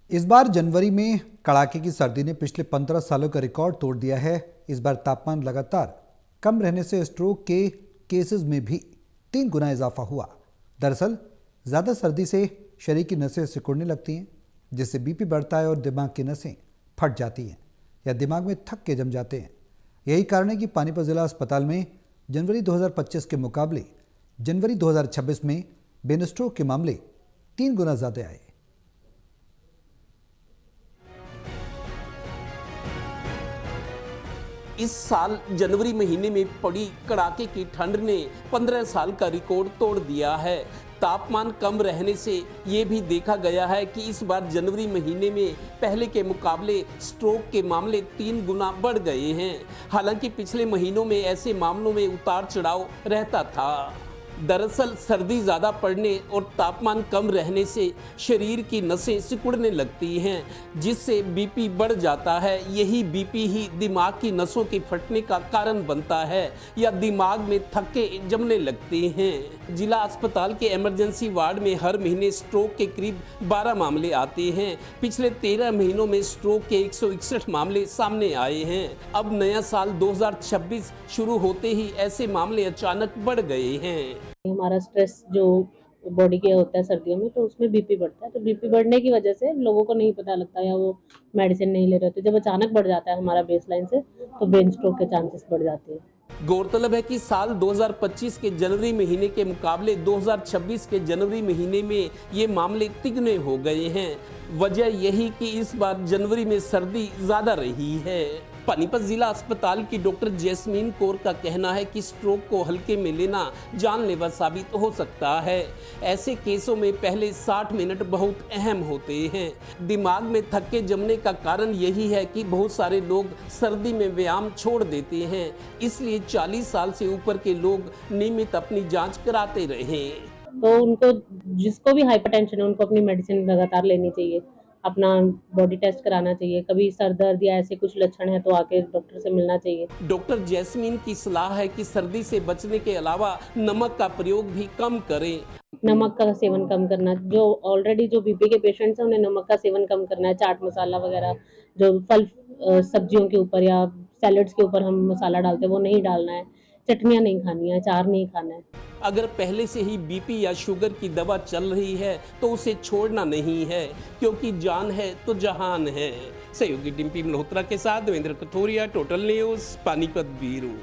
इस बार जनवरी में कड़ाके की सर्दी ने पिछले 15 सालों का रिकॉर्ड तोड़ दिया है। इस बार तापमान लगातार कम रहने से स्ट्रोक के केसेस में भी 3 गुना इजाफा हुआ। दरअसल ज़्यादा सर्दी से शरीर की नसें सिकुड़ने लगती हैं, जिससे बीपी बढ़ता है और दिमाग की नसें फट जाती हैं या दिमाग में थक के जम जाते हैं। यही कारण है कि पानीपत जिला अस्पताल में जनवरी 2025 के मुकाबले जनवरी 2026 में ब्रेन स्ट्रोक के मामले 3 गुना ज़्यादा आए। इस साल जनवरी महीने में पड़ी कड़ाके की ठंड ने 15 साल का रिकॉर्ड तोड़ दिया है। तापमान कम रहने से ये भी देखा गया है कि इस बार जनवरी महीने में पहले के मुकाबले स्ट्रोक के मामले 3 गुना बढ़ गए हैं। हालांकि पिछले महीनों में ऐसे मामलों में उतार चढ़ाव रहता था। दरअसल सर्दी ज़्यादा पड़ने और तापमान कम रहने से शरीर की नसें सिकुड़ने लगती हैं, जिससे बीपी बढ़ जाता है। यही बीपी ही दिमाग की नसों के फटने का कारण बनता है या दिमाग में थक्के जमने लगते हैं। जिला अस्पताल के इमरजेंसी वार्ड में हर महीने स्ट्रोक के करीब 12 मामले आते हैं। पिछले 13 महीनों में स्ट्रोक के 161 मामले सामने आए हैं। अब नया साल 2026 शुरू होते ही ऐसे मामले अचानक बढ़ गए हैं। हमारा स्ट्रेस जो बॉडी के होता है सर्दियों में, तो उसमें बीपी बढ़ता है। तो बीपी बढ़ने की वजह से लोगों को नहीं पता लगता या वो मेडिसिन नहीं ले रहे होते। जब अचानक बढ़ जाता है हमारा बेसलाइन से, तो ब्रेन स्ट्रोक के चांसेस बढ़ जाते हैं। गौरतलब है कि साल 2025 के जनवरी महीने के मुकाबले 2026 के जनवरी महीने में ये मामले तिगुने हो गए हैं। वजह यही कि इस बार जनवरी में सर्दी ज़्यादा रही है। पानीपत जिला अस्पताल की डॉक्टर जैस्मीन कौर का कहना है कि स्ट्रोक को हल्के में लेना जानलेवा साबित हो सकता है। ऐसे केसों में पहले 60 मिनट बहुत अहम होते हैं। दिमाग में थक्के जमने का कारण यही है कि बहुत सारे लोग सर्दी में व्यायाम छोड़ देते हैं, इसलिए 40 साल से ऊपर के लोग नियमित अपनी जांच कराते रहें। तो उनको, जिसको भी हाइपरटेंशन है, उनको अपनी मेडिसिन लगातार लेनी चाहिए, अपना बॉडी टेस्ट कराना चाहिए। कभी सर दर्द या ऐसे कुछ लक्षण है तो आके डॉक्टर से मिलना चाहिए। डॉक्टर जैस्मीन की सलाह है कि सर्दी से बचने के अलावा नमक का प्रयोग भी कम करें। नमक का सेवन कम करना, जो ऑलरेडी जो बीपी के पेशेंट्स हैं उन्हें नमक का सेवन कम करना है। चाट मसाला वगैरह जो फल सब्जियों के ऊपर या सैलड्स के ऊपर हम मसाला डालते हैं वो नहीं डालना है। चटनियाँ नहीं खानी है, अचार नहीं खाना है। अगर पहले से ही बीपी या शुगर की दवा चल रही है तो उसे छोड़ना नहीं है, क्योंकि जान है तो जहान है। सहयोगी डिम्पी मल्होत्रा के साथ Devendra Kathoria, total news, Panipat bureau.